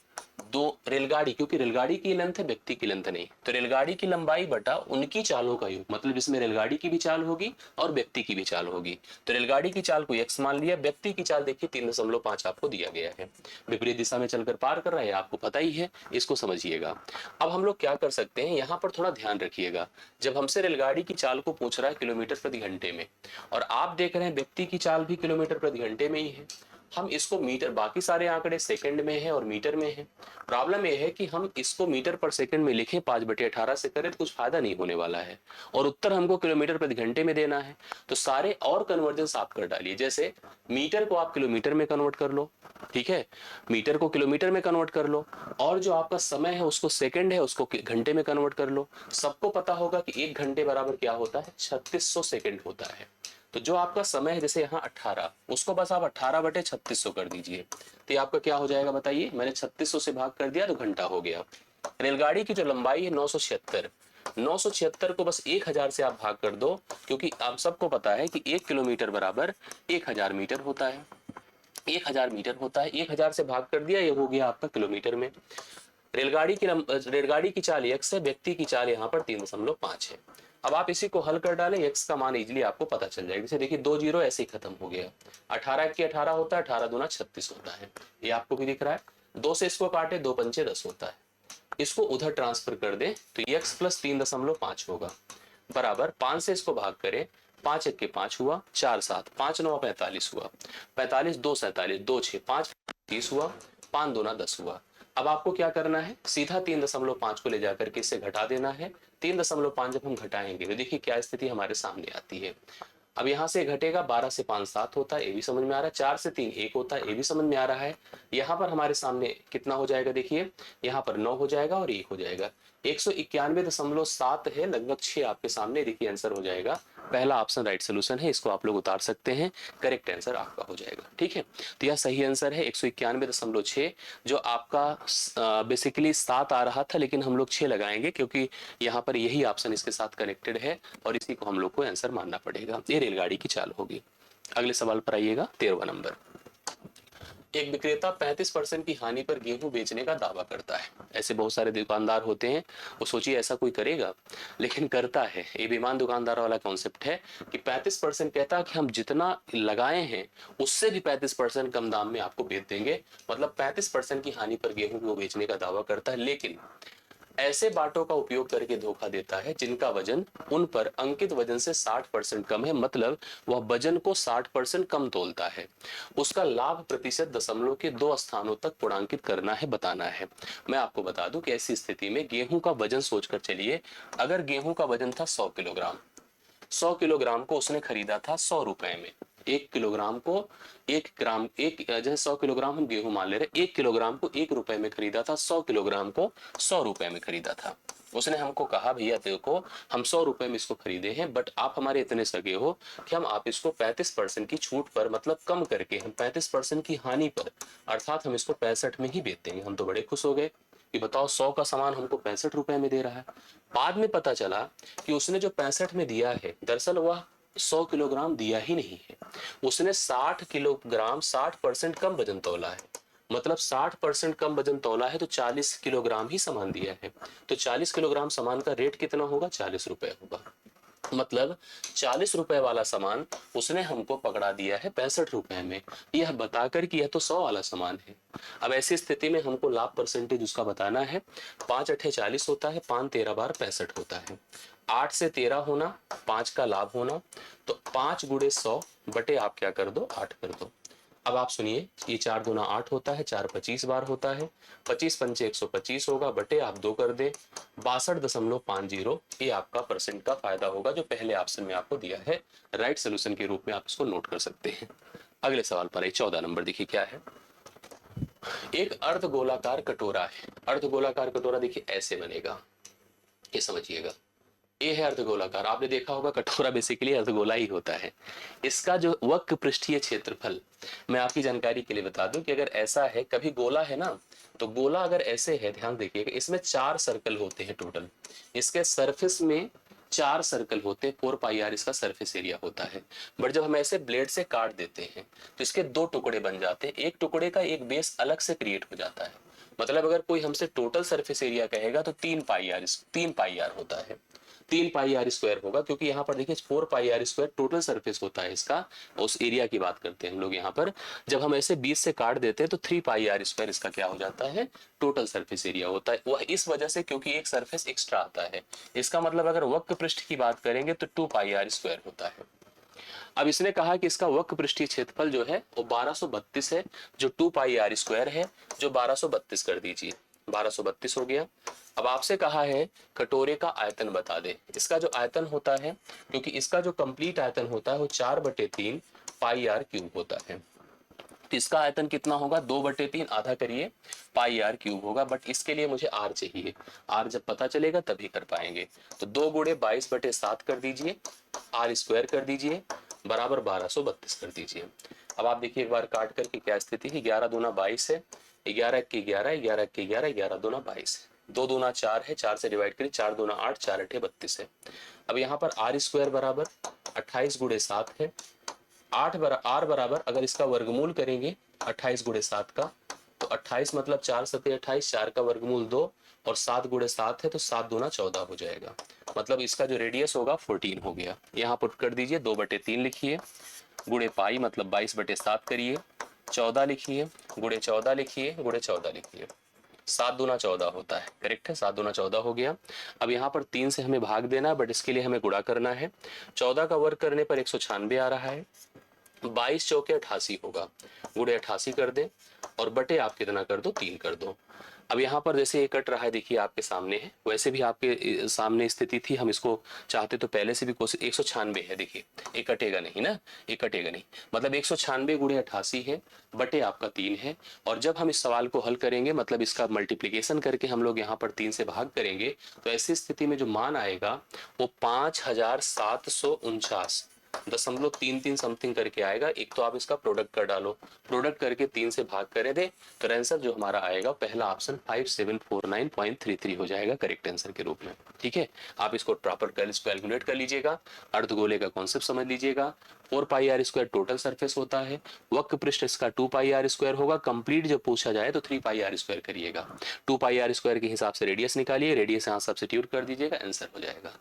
दो रेलगाड़ी, क्योंकि रेलगाड़ी की लेंथ है, व्यक्ति की लेंथ नहीं, तो रेलगाड़ी की लंबाई बटा उनकी चालों का योग, मतलब इसमें रेलगाड़ी की भी चाल होगी और व्यक्ति की भी चाल होगी। तो रेलगाड़ी की चाल को x मान लिया, व्यक्ति की चाल देखिए 3.5 आपको दिया गया है। विपरीत दिशा में चलकर पार कर रहा है, आपको पता ही है, इसको समझिएगा। अब हम लोग क्या कर सकते हैं, यहाँ पर थोड़ा ध्यान रखिएगा। जब हमसे रेलगाड़ी की चाल को पूछ रहा है किलोमीटर प्रति घंटे में, और आप देख रहे हैं व्यक्ति की चाल भी किलोमीटर प्रति घंटे में ही है, हम इसको मीटर, बाकी सारे आंकड़े सेकंड में है और मीटर में है। प्रॉब्लम यह है कि हम इसको मीटर पर सेकंड में लिखें 5/18 से करें तो कुछ फायदा नहीं होने वाला है, और उत्तर हमको किलोमीटर प्रति घंटे में देना है। तो सारे और कन्वर्जन आप कर डालिए, जैसे मीटर को आप किलोमीटर में कन्वर्ट कर लो, ठीक है, मीटर को किलोमीटर में कन्वर्ट कर लो, और जो आपका समय है उसको सेकंड है उसको घंटे में कन्वर्ट कर लो। सबको पता होगा कि 1 घंटे बराबर क्या होता है, 3600 सेकंड होता है। तो जो आपका समय है, जैसे यहाँ 18, उसको बस आप 18/3600 कर दीजिए, तो ये आपका क्या हो जाएगा बताइए। मैंने 3600 से भाग कर दिया तो घंटा हो गया। रेलगाड़ी की जो लंबाई है 976 को बस 1000 से आप भाग कर दो, क्योंकि आप सबको पता है कि 1 किलोमीटर बराबर 1000 मीटर होता है। 1000 मीटर होता है, 1000 से भाग कर दिया, ये हो गया आपका किलोमीटर में। रेलगाड़ी की चाल x है, व्यक्ति की चाल यहाँ पर 3.5 है। अब आप इसी को हल कर डालें, x का मान इजीली आपको पता चल जाएगा। जैसे देखिए 2 जीरो ऐसे ही खत्म हो गया। 18 की 18 होता है, 18 दूना 36 होता है, ये आपको भी दिख रहा है। 2 से इसको काटे, 2 पंचे 10 होता है। इसको उधर ट्रांसफर कर दे तो x प्लस 3.5 होगा, बराबर 5 से इसको भाग करें, 5 1 के 5 हुआ, 4 7 5 9 45 हुआ, 45 2 47 2 6 5 30 हुआ, 5 दूना 10 हुआ। अब आपको क्या करना है, सीधा 3.5 को ले जाकर के इससे घटा देना है। 3.5 जब हम घटाएंगे तो देखिए क्या स्थिति हमारे सामने आती है। अब यहाँ से घटेगा, 12 से 5 7 होता है, ये भी समझ में आ रहा है। 4 से 3 1 होता है, ये भी समझ में आ रहा है। यहाँ पर हमारे सामने कितना हो जाएगा, देखिए यहाँ पर 9 हो जाएगा और 1 हो जाएगा। 191.7 है, लगभग 6 आपके सामने, देखिए आंसर हो जाएगा। पहला ऑप्शन राइट सोल्यूशन है, इसको आप लोग उतार सकते हैं, करेक्ट आंसर आपका हो जाएगा। ठीक है, तो यह सही आंसर है 191.6, जो आपका बेसिकली 7 आ रहा था, लेकिन हम लोग 6 लगाएंगे क्योंकि यहाँ पर यही ऑप्शन इसके साथ कनेक्टेड है और इसी को हम लोग को आंसर मानना पड़ेगा। ये रेलगाड़ी की चाल होगी। अगले सवाल पर आइएगा, 13वां नंबर। एक विक्रेता 35% की हानि पर गेहूं बेचने का दावा करता है। ऐसे बहुत सारे दुकानदार होते हैं, वो सोचिए ऐसा कोई करेगा, लेकिन करता है। ये बेईमान दुकानदार वाला कॉन्सेप्ट है कि 35% कहता है कि हम जितना लगाए हैं उससे भी 35% कम दाम में आपको बेच देंगे, मतलब 35% की हानि पर गेहूं को बेचने का दावा करता है, लेकिन ऐसे बाटों का उपयोग करके धोखा देता है जिनका वजन उन पर अंकित वजन से 60% कम है, मतलब वह वजन को 60% कम तोलता है। उसका लाभ प्रतिशत दशमलव के 2 स्थानों तक पूर्णांकित करना है, बताना है। मैं आपको बता दूं कि ऐसी स्थिति में गेहूं का वजन सोचकर चलिए। अगर गेहूं का वजन था 100 किलोग्राम, 100 किलोग्राम को उसने खरीदा था 100 रुपए में। 1 किलोग्राम को 1 ग्राम, एक जैसे 100 किलोग्राम हम गेहूं मान ले रहे, 1 किलोग्राम को 1 रुपए में खरीदा था, 100 किलोग्राम को 100 रुपए में खरीदा था। उसने हमको कहा भैया देखो हम 100 रुपए में इसको खरीदे हैं, बट आप हमारे इतने सगे हो कि हम आप इसको 35% की छूट पर, मतलब कम करके, हम 35% की हानि पर, अर्थात हम इसको 65 में ही बेच देंगे। हम तो बड़े खुश हो गए कि बताओ 100 का सामान हमको 65 रुपए में दे रहा है। बाद में पता चला कि उसने जो 65 में दिया है, दरअसल वह 100 किलोग्राम दिया ही नहीं है, उसने 60 किलोग्राम 60% कम वजन तोला है। मतलब 60% कम वजन तौला है तो 40 किलोग्राम ही सामान दिया है, तो 40 किलोग्राम सामान का रेट कितना होगा, 40 रुपए होगा। मतलब 40 रुपए वाला सामान उसने हमको पकड़ा दिया है 65 रुपए में, यह बताकर कि यह तो 100 वाला सामान है। अब ऐसी स्थिति में हमको लाभ परसेंटेज उसका बताना है। 5 अठे 40 होता है, 5 13 बार 65 होता है, 8 से 13 होना, 5 का लाभ होना, तो 5 गुणे 100 बटे आप क्या कर दो, 8 कर दो। अब आप सुनिए, ये 4 दूना 8 होता है, 4 25 बार होता है, 25 पंचे 125 होगा, बटे आप 2 कर दे, 62.50 ये आपका परसेंट का फायदा होगा जो पहले ऑप्शन में आपको दिया है। राइट सोल्यूशन के रूप में आप इसको नोट कर सकते हैं। अगले सवाल पर 14 नंबर देखिए क्या है। एक अर्धगोलाकार कटोरा है, अर्धगोलाकार कटोरा देखिए ऐसे बनेगा, ये समझिएगा, ये है अर्धगोलाकार। आपने देखा होगा कटोरा बेसिकली अर्धगोला ही होता है। इसका जो वक्र पृष्ठीय क्षेत्रफल, मैं आपकी जानकारी के लिए बता दूं कि अगर ऐसा है, कभी गोला है ना, तो गोला अगर ऐसे है, ध्यान देखिएगा, इसमें 4 सर्कल होते हैं टोटल, इसके सरफेस में 4 सर्कल होते हैं, 4 पाई आर इसका सरफेस एरिया होता है। बट जब हम ऐसे ब्लेड से काट देते हैं तो इसके 2 टुकड़े बन जाते हैं, एक टुकड़े का एक बेस अलग से क्रिएट हो जाता है। मतलब अगर कोई हमसे टोटल सरफेस एरिया कहेगा तो 3 पाई आर होता है, 3 पाई आर स्क्वायर होगा, क्योंकि यहाँ पर देखिए 4 पाई आर स्क्वायर टोटल सरफेस होता है इसका, उस एरिया की बात करते हैं हम लोग यहाँ पर। जब हम ऐसे 20 से काट देते हैं तो 3 पाई आर स्क्वायर इसका क्या हो जाता है, टोटल सरफेस एरिया होता है। वह इस वजह से क्योंकि एक सरफेस एक्स्ट्रा आता है। इसका मतलब अगर वक्र पृष्ठ की बात करेंगे तो 2 पाई आर स्क्वायर होता है। अब इसने कहा कि इसका वक्र पृष्ठीय क्षेत्रफल जो है वो 1232 है, जो 2 पाई आर स्क्वायर है, जो 1232 कर दीजिए, 1232 हो गया। अब आपसे कहा है कटोरे का आयतन बता दे। इसका जो आयतन होता है, क्योंकि इसका जो कंप्लीट आयतन होता है वो 4/3 पाई आर क्यूब होता है, तो इसका आयतन कितना होगा, 2/3 आधा करिए पाई आर क्यूब होगा। बट इसके लिए मुझे आर चाहिए, आर जब पता चलेगा तभी कर पाएंगे। तो 2 गुणे 22/7 कर दीजिए, आर स्क्वायर कर दीजिए, बराबर 1232 कर दीजिए। अब आप देखिए एक बार काट करके क्या स्थिति है, 11 दूना 22 है, 11 की 11, 11 की 11, 11 दूना 22 है, 2 दूना 4 है, 4 से डिवाइड करिए, 4 दूना 8, 4 अठे 32 है। अब यहाँ पर आर स्क्वायर बराबर 28 गुणे 7 है, आर बराबर अगर इसका वर्गमूल करेंगे 28 गुणे 7 का, तो 28 मतलब 4 सते 28, 4 का वर्गमूल 2, और 7 गुणे 7 है तो 7 दूना 14 हो जाएगा। मतलब इसका जो रेडियस होगा 14 हो गया। यहाँ पुट कर दीजिए, 2/3 लिखिए, गुणे पाई मतलब 22/7 करिए, 14 लिखिए, गुणे 14 लिखिए, गुणे 14 लिखिए, 7 दूना 14 होता है, करेक्ट है, 7 दूना 14 हो गया। अब यहाँ पर 3 से हमें भाग देना है, बट इसके लिए हमें गुणा करना है। 14 का वर्ग करने पर 196 आ रहा है, 22 चौके 88 होगा, गुणे 88 कर दे, और बटे आप कितना कर दो, 3 कर दो। अब यहाँ पर जैसे ये कट रहा है, देखिए आपके सामने है, वैसे भी आपके सामने स्थिति थी, हम इसको चाहते तो पहले से भी कोशिश, 196 है, देखिए ये कटेगा नहीं ना, ये कटेगा नहीं, मतलब 196 गुणे 88 है, बटे आपका 3 है। और जब हम इस सवाल को हल करेंगे, मतलब इसका मल्टीप्लीकेशन करके हम लोग यहाँ पर 3 से भाग करेंगे, तो ऐसी स्थिति में जो मान आएगा वो 5749.33 समथिंग करके आएगा। एक तो आप इसका प्रोडक्ट कर डालो, प्रोडक्ट करके 3 से भाग करे दे, तो आंसर जो हमारा आएगा पहला ऑप्शन 5749.33 हो जाएगा करेक्ट आंसर के रूप में। ठीक है, आप इसको प्रॉपर कैलकुलेट कर लीजिएगा, अर्धगोले का कॉन्सेप्ट समझ लीजिएगा। 4 पाई आर स्क्वायर टोटल सरफेस होता है, वक्र पृष्ठ इसका 2 पाई आर स्क्वायर होगा। कंप्लीट जब पूछा जाए तो 3 पाई आर स्क्वायर करिएगा, 2 पाई आर स्क्वायर के हिसाब से रेडियस निकालिए, रेडियस यहाँ सब्स्टिट्यूट कर दीजिएगा, आंसर हो जाएगा।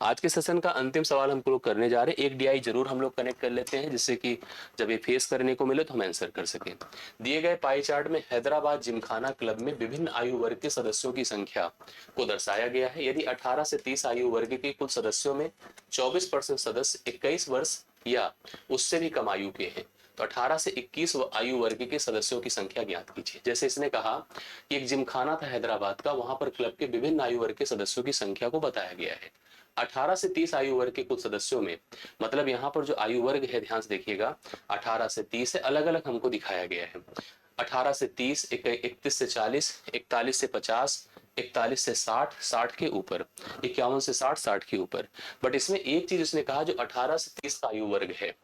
आज के सेशन का अंतिम सवाल हम लोग करने जा रहे हैं, एक डीआई जरूर हम लोग कनेक्ट कर लेते हैं, जिससे कि जब ये फेस करने को मिले तो हम आंसर कर सकें। दिए गए पाई चार्ट में हैदराबाद जिमखाना क्लब में विभिन्न आयु वर्ग के सदस्यों की संख्या को दर्शाया गया है। यदि 18 से 30 आयु वर्ग के कुल सदस्यों में 24% सदस्य 21 वर्ष या उससे भी कम आयु के हैं, तो 18 से 21 आयु वर्ग के सदस्यों की संख्या ज्ञात कीजिए। जैसे इसने कहा कि एक जिमखाना था हैदराबाद का, वहां पर क्लब के विभिन्न आयु वर्ग के सदस्यों की संख्या को बताया गया है। 18 से 30 आयु वर्ग के कुछ सदस्यों में, मतलब यहाँ पर जो आयु वर्ग है ध्यान से देखिएगा, 18 से 30 से अलग अलग हमको दिखाया गया है। 18 से 30, 31 से 40, 41 से 50, 41 से 60, 60 के ऊपर, 51 से 60, 60 के ऊपर। बट इसमें एक चीज उसने कहा, जो 18 से 30 का आयु वर्ग है,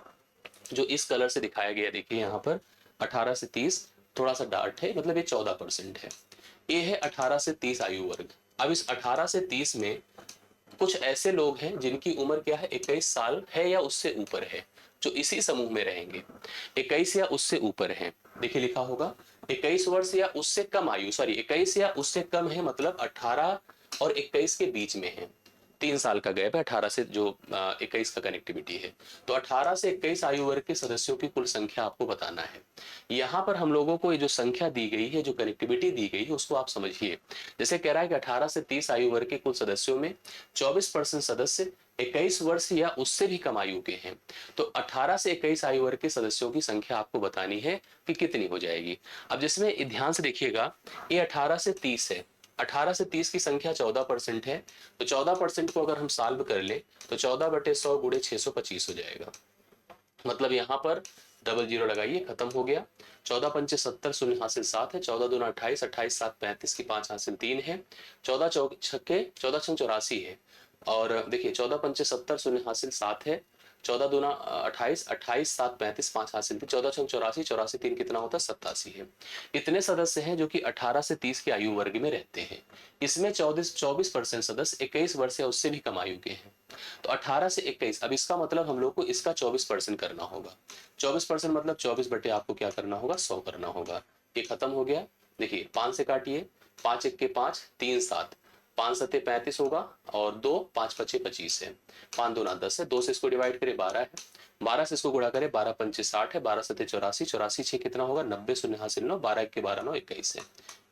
जो इस कलर से दिखाया गया, देखिए यहाँ पर 18 से 30 थोड़ा सा डार्क है, मतलब ये 14% है। ये है 18 से 30 आयु वर्ग। अब इस 18 से 30 में कुछ ऐसे लोग हैं जिनकी उम्र क्या है, 21 साल है या उससे ऊपर है, जो इसी समूह में रहेंगे, 21 या उससे ऊपर हैं। देखिए लिखा होगा 21 वर्ष या उससे कम आयु, सॉरी 21 या उससे कम है मतलब 18 और 21 के बीच में है। 3 साल का गैप है 18 से जो 21 का कनेक्टिविटी है। तो 18 से 21 आयु वर्ग के सदस्यों की कुल संख्या आपको बताना है। यहाँ पर हम लोगों को ये जो संख्या दी गई है, जो कनेक्टिविटी दी गई है, उसको आप समझिए। जैसे कह रहा है कि 18 से 30 आयु वर्ग के कुल सदस्यों में 24% सदस्य 21 वर्ष या उससे भी कम आयु के हैं। तो 18 से 21 आयु वर्ग के सदस्यों की संख्या आपको बतानी है कि कितनी हो जाएगी। अब जिसमें ध्यान से देखिएगा, ये 18 से 30 है, 18 से 30 की संख्या 14% है। तो 14% को अगर हम सॉल्व कर ले तो 14/100 गुणे 625 हो जाएगा। मतलब यहाँ पर डबल जीरो लगाइए, खत्म हो गया। 14×5 70, शून्य हासिल 7 है। 14×2 28, 28×7 35 की 5 हासिल 3 है। 14×6 84 है। और देखिए 14×5 70, शून्य हासिल 7 है। 14×2 28, 28×7 35, 5 हासिल थी। 14×6 84, 84 3 कितना होता है 87 है। इतने सदस्य हैं जो कि 18 से 30 की आयु वर्ग में रहते हैं। इसमें 24% सदस्य 21 वर्ष या उससे भी कम आयु के हैं। तो 18 से 21, अब इसका मतलब हम लोग को इसका 24% करना होगा। 24% मतलब 24 बटे आपको क्या करना होगा 100 करना होगा। ये खत्म हो गया। देखिए 5 से काटिए, 5 1 के 5, 3 7, 5 7 35 होगा और 2 5 5 25 है। 5 2 10 है। 2 से इसको डिवाइड करें 12 है। 12 से इसको गुणा करें 12 5 60 है। 12 7 84, 84 6 कितना होगा 90, शून्य हासिल 9, 12 1 के 12 9 21 है।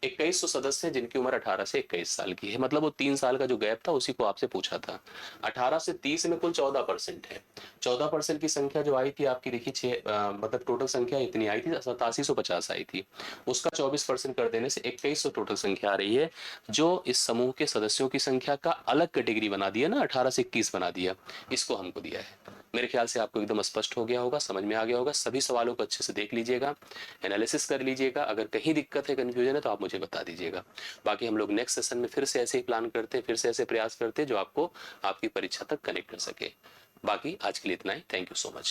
2100 सदस्य हैं जिनकी उम्र 18 से 21 साल की है। मतलब वो 3 साल का जो गैप था उसी को आपसे पूछा था। 18 से 30 में कुल 14% है। 14% की संख्या जो आई थी आपकी, देखिए मतलब टोटल संख्या इतनी आई थी 8750 आई थी। उसका 24% कर देने से 2100 टोटल संख्या आ रही है। जो इस समूह के सदस्यों की संख्या का अलग कैटेगरी बना दिया ना, 18 से 21 बना दिया, इसको हमको दिया है। मेरे ख्याल से आपको एकदम स्पष्ट हो गया होगा, समझ में आ गया होगा। सभी सवालों को अच्छे से देख लीजिएगा, एनालिसिस कर लीजिएगा। अगर कहीं दिक्कत है, कंफ्यूजन है तो आप मुझे बता दीजिएगा। बाकी हम लोग नेक्स्ट सेशन में फिर से ऐसे ही प्लान करते हैं, फिर से ऐसे प्रयास करते हैं जो आपको आपकी परीक्षा तक कनेक्ट कर सके। बाकी आज के लिए इतना ही। Thank you so much.